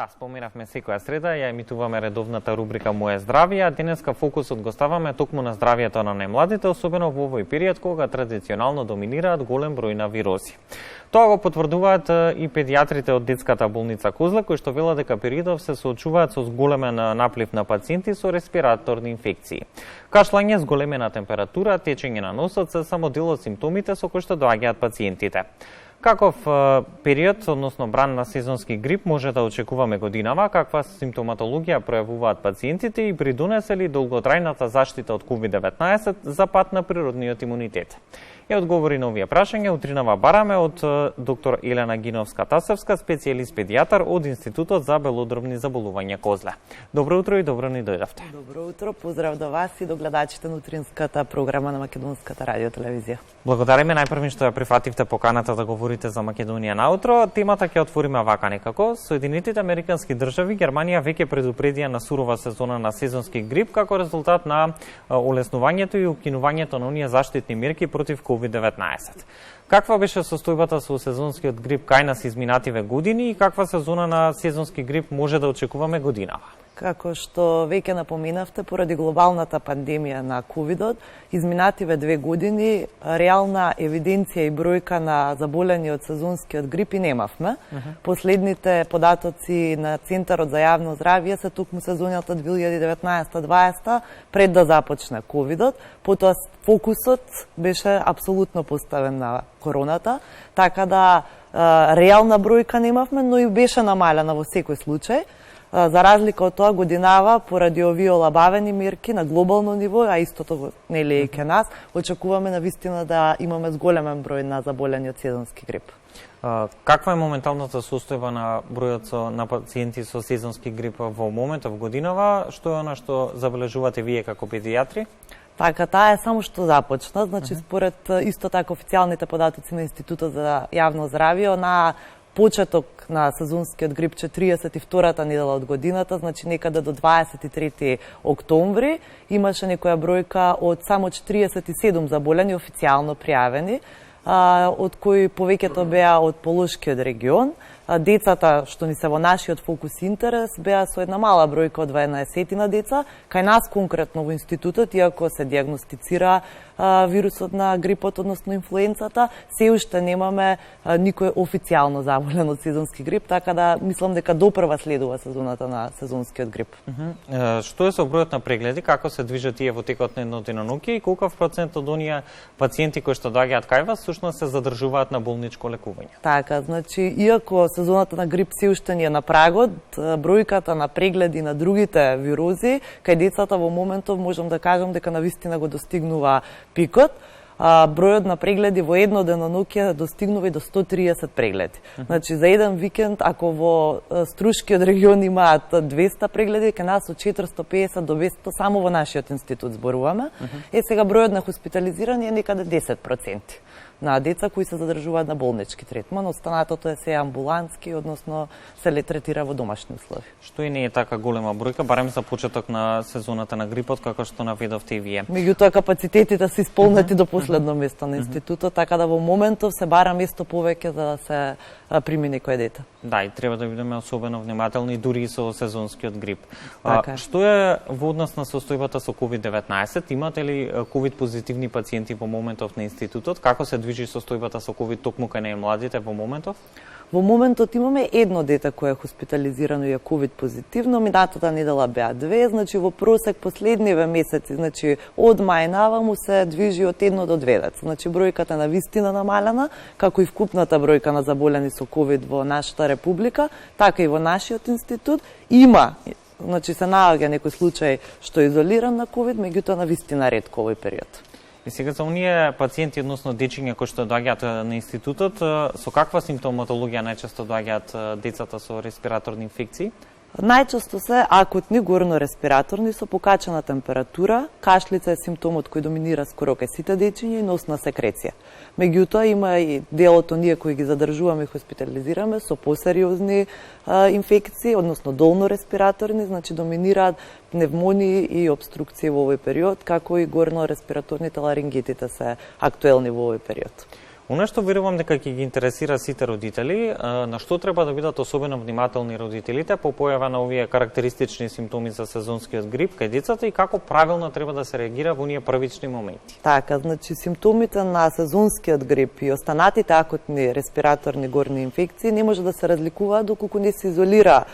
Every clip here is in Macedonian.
Да, споменавме секоја среда, ја емитуваме редовната рубрика Моje здравје, а денеска фокусот го ставаме токму на здравјето на најмладите, особено во овој период кога традиционално доминираат голем број на вируси. Тоа го потврдуваат и педијатрите од детската болница Козле, кои што велат дека периодов се соочуваат со зголемен наплив на пациенти со респираторни инфекции. Кашлање, зголемена температура, течење на носот се само дел од симптомите со кои што доаѓаат пациентите. Каков период, односно бран на сезонски грип, може да очекуваме годинава? Каква симптоматологија пројавуваат пациентите и придонесе ли долготрајната заштита од COVID-19 за пат на природниот имунитет? Е одговори на овие прашања утринава бараме од доктор Елена Гиновска-Тасевска, специјалист педијатар од Институтот за белодробни заболувања Козле. Добро утро и добро ни дојдовте. Добро утро, поздрав до вас и до гледачите на утринската програма на Македонската радиотелевизија. Благодариме најпрви што ја прифативте поканата да говорите за Македонија наутро. Темата ќе отвориме вака некако. Соединетите американски држави, Германија веќе предупредија на сурова сезона на сезонски грип како резултат на олеснувањето и укинувањето на оние заштитни мерки против COVID-19. Каква беше состојбата со сезонскиот грип кај нас изминативе години и каква сезона на сезонски грип може да очекуваме годинава? Како што веќе напоменавте, поради глобалната пандемија на ковидот, изминативе 2 години реална евиденција и бројка на заболени од сезонскиот грип и немавме. Последните податоци на Центарот за јавно здравје се токму сезоната 2019-2020 пред да започне ковидот, потоа фокусот беше апсолутно поставен на короната, така да реална бројка немавме, но и беше намалена во секој случај. За разлика од тоа, годинава, поради овие олабавени мерки на глобално ниво, а истото нели и ке нас, очекуваме на вистина да имаме зголемен број на заболени од сезонски грип. Каква е моменталната состојба на бројот на пациенти со сезонски грип во моментов годинава? Што е она што забележувате вие како педијатри? Така, таа е само што започна. Значи, според исто така официјалните податоци на Институтот за јавно здравје, на почеток на сезонскиот грип 42-та недела од годината, значи некаде до 23 октомври, имаше некоја бројка од само 47 заболени официјално пријавени, од кои повеќето беа од Полошкиот регион. Децата, што ни се во нашиот фокус интерес, беа со една мала бројка од 12 деца. Кај нас конкретно во институтот, иако се диагностицира вирусот на грипот, односно инфлуенцата, се уште немаме никој официјално заболен од сезонски грип, така да мислам дека допрва следува сезоната на сезонскиот грип. Што е со бројот на прегледи, како се движат тие во текот на едно деноноќе и колков процент од оние пациенти кои што доаѓаат кај вас всушност се задржуваат на болничко лекување? Така, значи иако сезоната на грип се уште ни е на прагот, бројката на прегледи на другите вирузи кај децата во моментов можам да кажам дека навистина го достигнува пикот. Бројот на прегледи во едно деноноќе достигнува и до 130 прегледи. Значи за еден викенд, ако во Струшкиот регион имаат 200 прегледи, кај нас од 450 до 200 само во нашиот институт зборуваме. Сега бројот на хоспитализирани е некаде 10% на деца кои се задржуваат на болнички третман, останатото е се амбулантски, односно се третира во домашни услови. Што и не е така голема бројка, барем за почеток на сезоната на грипот, како што наведовте и вие. Меѓутоа капацитетите се исполнети до последно место на институтот, така да во моментов се бара место повеќе за да се прими некој дете. Да, и треба да бидеме особено внимателни дури и со сезонскиот грип. Така. Што е во однос на состојбата со COVID-19? Имате ли COVID позитивни пациенти во моментов на институтот? Како се движи состојбата со COVID токму кај најмладите во моментов? Во моментот имаме едно дете кое е хоспитализирано и е COVID позитивно, минатата недела беа 2, значи во просек последниве месеци, значи од мај наваму се движи од 1 до 2 деца. Значи бројката на вистина намалена, како и вкупната бројка на заболени со COVID во нашата република, така и во нашиот институт има, значи се наоѓа некој случај што е изолиран на COVID, меѓутоа на вистина ретко овој период. И сега за оние пациенти, односно дечиња кои што доаѓаат на институтот, со каква симптоматологија најчесто доаѓаат децата со респираторни инфекции? Најчесто се акутни горно-респираторни со покачена температура, кашлица е симптомот кој доминира скоро кај сите дечиња и носна секреција. Меѓутоа има и делот оние кои ги задржуваме и хоспитализираме со посериозни инфекции, односно долно-респираторни, значи доминираат пневмонии и обструкции во овој период, како и горно-респираторните ларингитите се актуелни во овој период. Оно што верувам дека ќе ги интересира сите родители, на што треба да бидат особено внимателни родителите по појава на овие карактеристични симптоми за сезонскиот грип кај децата и како правилно треба да се реагира во оние првични моменти. Така, значи симптомите на сезонскиот грип и останатите акутни респираторни горни инфекции не може да се разликуваат доколку не се изолира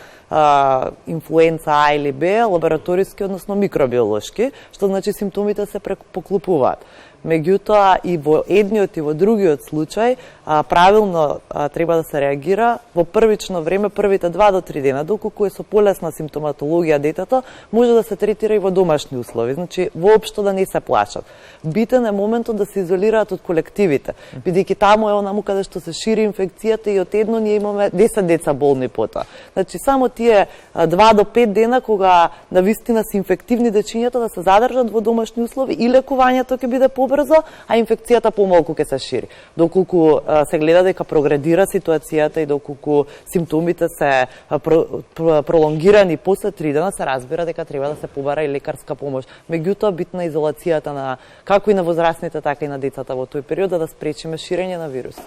инфлуенца А или Б, лабораториски, односно микробиолошки, што значи симптомите се поклопуваат. Меѓутоа, и во едниот и во другиот случај, правилно треба да се реагира во првично време, првите 2 до 3 дена, доколку е со полесна симптоматологија детето, може да се третира и во домашни услови, значи воопшто да не се плашат. Битен е моментот да се изолираат од колективите, бидејќи таму е онаму каде што се шири инфекцијата и одедно ние имаме 10 деца болни потоа. Значи само тие 2 до 5 дена кога навистина се инфективни дечињата да се задржат во домашни услови и лекувањето ќе биде побрзо, а инфекцијата помалку ќе се шири. Доколку се гледа дека прогредира ситуацијата и доколку симптомите се пролонгирани после 3 дена, се разбира дека треба да се побара и лекарска помош. Меѓутоа, битна изолацијата на како и на возрастните, така и на децата во тој период да спречиме ширење на вирус.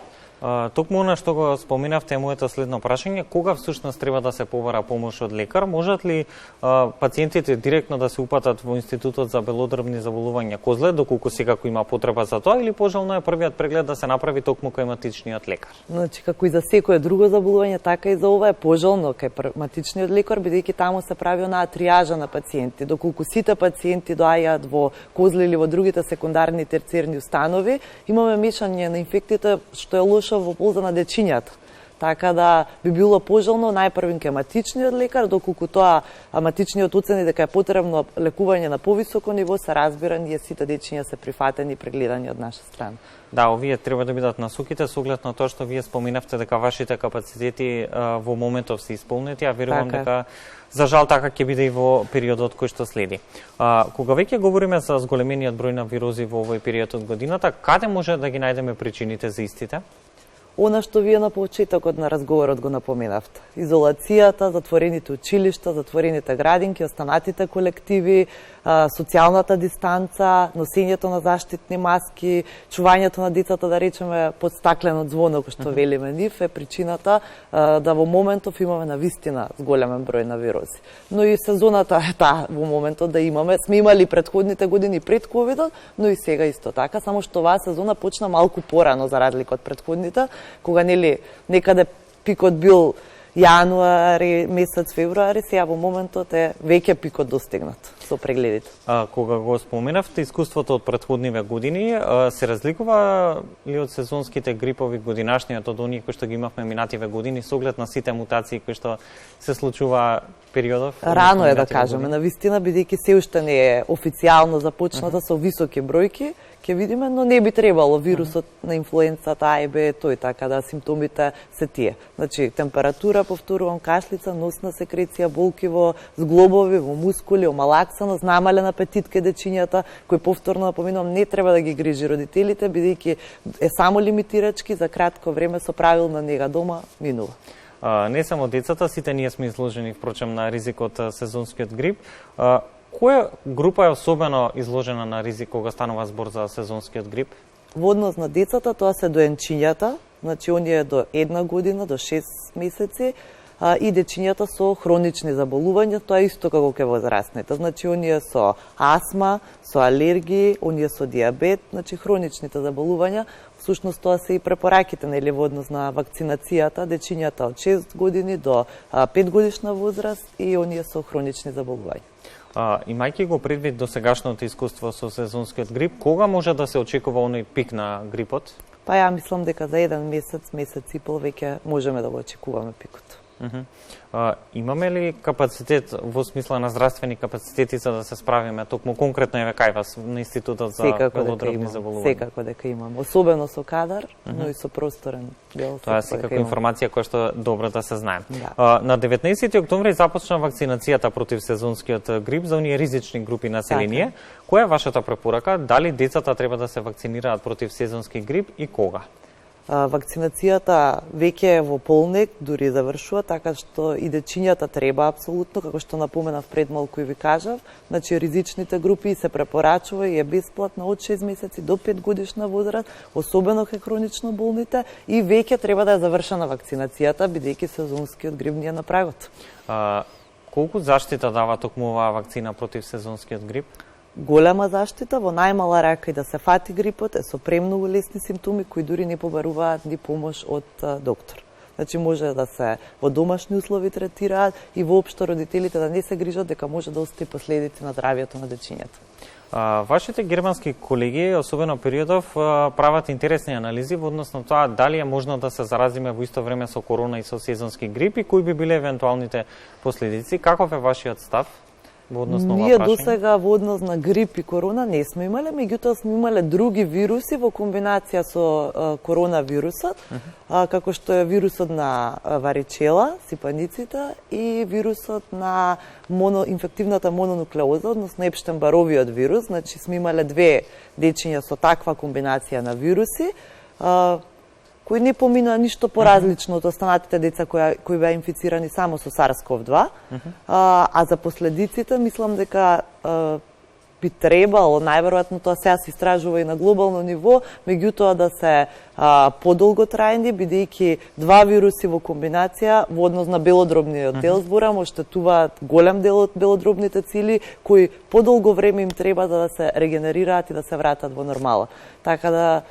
Токму она што го споминавте е моето следно прашање, кога всушност треба да се побара помош од лекар? Можат ли пациентите директно да се упатат во Институтот за белодрвни заболувања Козле, доколку секако има потреба за тоа, или пожелно е првиот преглед да се направи токму кај матичниот лекар? Значи, како и за секое друго заболување, така и за ова е пожелно кај матичниот лекар, бидејќи таму се прави онаа триажа на пациенти. Доколку сите пациенти доаѓаат во Козле или во другите секундарни и терциерни установи, имаме мешање на инфектите што е лошо во полза на дечињата. Така да би било пожелно најпрвин кај матичниот лекар, доколку тоа матичниот оцени дека е потребно лекување на повисоко ниво, се разбира, ние сите дечиња се прифатени и прегледани од наша страна. Да, овие треба да бидат насоките со оглед на тоа што вие споминавте дека вашите капацитети во моментов се исполнети, а верувам дека за жал така ќе биде и во периодот кој што следи. Кога веќе говориме за зголемениот број на вирози во овој период од годината, каде може да ги најдеме причините за истите? Она што вие на почетокот на разговорот го напоменавте. Изолацијата, затворените училишта, затворените градинки, останатите колективи, социјалната дистанца, носењето на заштитни маски, чувањето на децата, да речеме, под стакленот звонок, што велиме нив, е причината да во моментов имаме навистина зголемен број на вирози. Но и сезоната е таа во моментот да имаме. Сме имали предходните години пред ковидот, но и сега исто така, само што оваа сезона почна малку порано за разлика од предходните, кога нели некаде пикот бил јануари, месец февруари, сега во моментот е веќе пикот достигнат со прегледите. Кога го споменавте искуството од претходниве години, се разликува ли од сезонските грипови годинашниот од оние кои што ги имавме минативе години со оглед на сите мутации кои што се случува периодов? Рано е да кажеме, навистина, бидејќи се уште не е официјално започната со високи бројки, ќе видиме, но не би требало вирусот на инфлуенцата А и Б тој, така да симптомите се тие. Значи, температура, повторувам, кашлица, носна секреција, болки во зглобови, во мускули, омалаксаност, намален апетит кај дечињата, кој повторно напоминувам не треба да ги грижи родителите, бидејќи е само лимитирачки за кратко време со правилна нега дома минува. Не само децата, сите ние сме изложени впрочем на ризикот сезонскиот грип. Која група е особено изложена на ризик кога станува збор за сезонскиот грип? Во однос на децата, тоа се доенчињата, значи оние до 1 година, до 6 месеци, и дечињата со хронични заболувања, тоа е исто како кај возрастните. Значи оние со астма, со алергии, оние со диабет, значи хроничните заболувања. Всушност тоа се и препораките нели во однос на вакцинацијата, дечињата од 6 години до 5 годишна возраст и оние со хронични заболувања. Имајќи го предвид досегашното искуство со сезонскиот грип, кога може да се очекува оној пик на грипот? Па ја мислам дека за 1 месец, месец и пол веќе можеме да го очекуваме пикот. Имаме ли капацитет во смисла на здравствени капацитети за да се справиме токму конкретно еве кај вас на Институтот за белодрвни заболувања? Секако дека имаме, особено со кадар, но и со просторен дел. Тоа е секако информација која што добро да се знае. Да. На 19 октомври започна вакцинацијата против сезонскиот грип за оние ризични групи население. Која е вашата препорака? Дали децата треба да се вакцинираат против сезонски грип и кога? Вакцинацијата веќе е во полнек, дури завршува, така што и дечињата треба апсолутно, како што напоменав пред малку и ви кажав, значи ризичните групи се препорачува и е бесплатно од 6 месеци до 5 годишна возраст, особено кај хронично болните, и веќе треба да е завршена вакцинацијата, бидејќи сезонскиот грип ни е на прагот. Колку заштита дава токму оваа вакцина против сезонскиот грип? Голема заштита, во најмала рака и да се фати грипот, е со премногу лесни симптоми кои дури не побаруваат ни помош од доктор. Значи може да се во домашни услови третираат и воопшто родителите да не се грижат дека може да остаи последици на здравието на дечињата. Вашите германски колеги, особено периодов, прават интересни анализи во однос на тоа дали е можно да се заразиме во исто време со корона и со сезонски грип и кои би биле евентуалните последици. Каков е вашиот став во однос на ова прашање? Ние досега во однос на грип и корона не сме имале, меѓутоа сме имале други вируси во комбинација со коронавирусот, како што е вирусот на варичела, сипаниците, и вирусот на инфективната мононуклеоза, односно Епштен-Баровиот вирус. Значи сме имале две дечиња со таква комбинација на вируси, кои не помина ништо поразлично од останатите деца кои беа инфицирани само со SARS-CoV-2, а за последиците мислам дека би требало, најверојатно тоа сега се истражува и на глобално ниво, меѓутоа да се подолготрајни, бидејќи два вируси во комбинација во однос на белодробниот дел зборам, оштетуваат голем дел од белодробните цели, кои подолго време им треба да се регенерираат и да се вратат во нормала. Така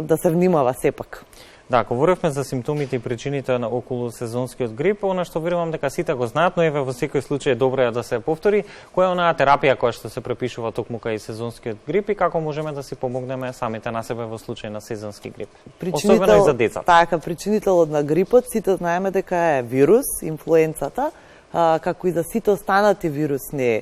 да се внимава сепак. Да, говоревме за симптомите и причините на околу сезонскиот грип, она што верувам дека сите го знаат, но еве во секој случај е добро да се повтори, која е онаа терапија која што се препишува токму кај сезонскиот грип и како можеме да си помогнеме самите на себе во случај на сезонски грип. Особено и за децата. Така, причинителот на грипот, сите знаеме дека е вирус, инфлуенцата, како и за сите останати вирусни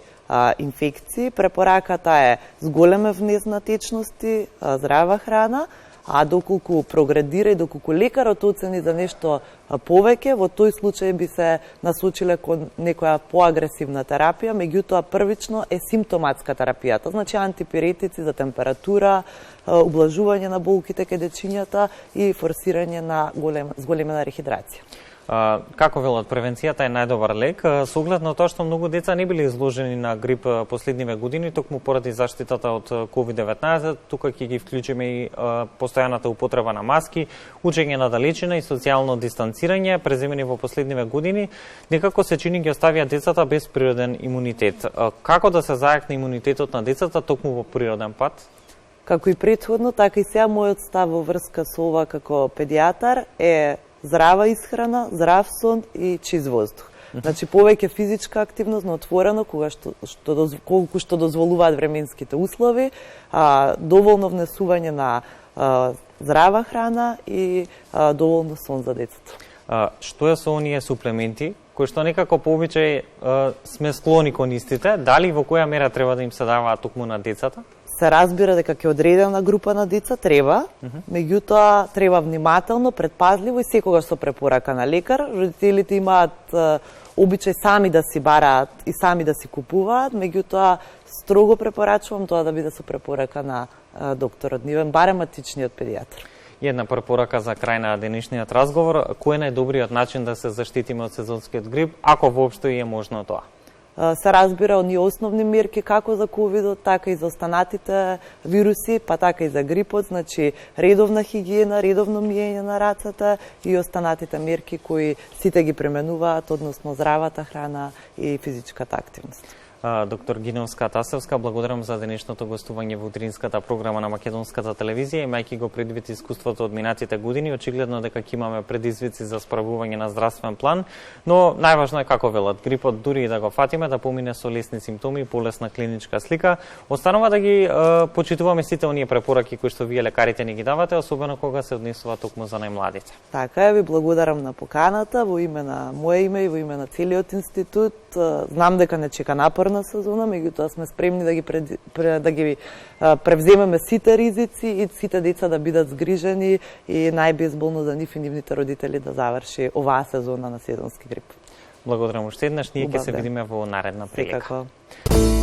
инфекции, препораката е зголеме внес на течности, здрава храна, а доколку прогредира и доколку лекарот оцени за нешто повеќе, во тој случај би се насочиле кон некоја поагресивна терапија, меѓутоа првично е симптоматска терапијата, значи антипиретици за температура, ублажување на болките кај дечињата и форсирање на зголемена рехидрација. Како велат, превенцијата е најдобар лек, со оглед на тоа што многу деца не биле изложени на грип последниве години, токму поради заштитата од COVID-19, тука ќе ги вклучиме и постојаната употреба на маски, учење на далечина и социјално дистанцирање, преземени во последниве години, некако се чини ги оставија децата без природен имунитет. Како да се зајакне имунитетот на децата токму во природен пат? Како и претходно, така и сега мојот став во врска со ова како педијатар е здрава исхрана, здрав сон и чист воздух. Значи повеќе физичка активност на отворено, колку што дозволуваат временските услови, доволно внесување на здрава храна и доволно сон за децата. Што е со оние суплементи кои што некако по обичај сме склони кон истите, дали во која мера треба да им се даваат токму на децата? Се разбира дека ќе одредена група на деца треба, меѓутоа треба внимателно, предпазливо и секогаш со препорака на лекар. Родителите имаат обичај сами да си бараат и сами да си купуваат, меѓутоа строго препорачувам тоа да биде со препорака на докторот нивен, барем атичниот педијатар. Една препорака за крај на денешниот разговор, кој е најдобриот начин да се заштитиме од сезонскиот грип, ако воопшто и е можно тоа? Се разбира оние основни мерки како за ковидот, така и за останатите вируси, па така и за грипот, значи редовна хигиена, редовно миење на рацете и останатите мерки кои сите ги пременуваат, односно здравата храна и физичката активност. Доктор Гиновска-Тасевска, благодарам за денешното гостување во утринската програма на Македонската телевизија, имајќи го предвид искуството од минатите години, очигледно дека ќе имаме предизвици за справување на здравствен план, но најважно е како велат, грипот дури и да го фатиме, да помине со лесни симптоми и полесна клиничка слика. Останува да ги почитуваме сите оние препораки кои што вие лекарите ни ги давате, особено кога се однесува токму за најмладите. Така е, ви благодарам на поканата, во име на моje име и во име на целиот институт. Знам дека не чека напорна сезона, меѓутоа сме спремни да ги превземеме сите ризици и сите деца да бидат згрижени и најбезболно за нив и нивните родители да заврши оваа сезона на сезонски грип. Благодарам уште еднаш, ние ќе се видиме во наредна прилика. Секако.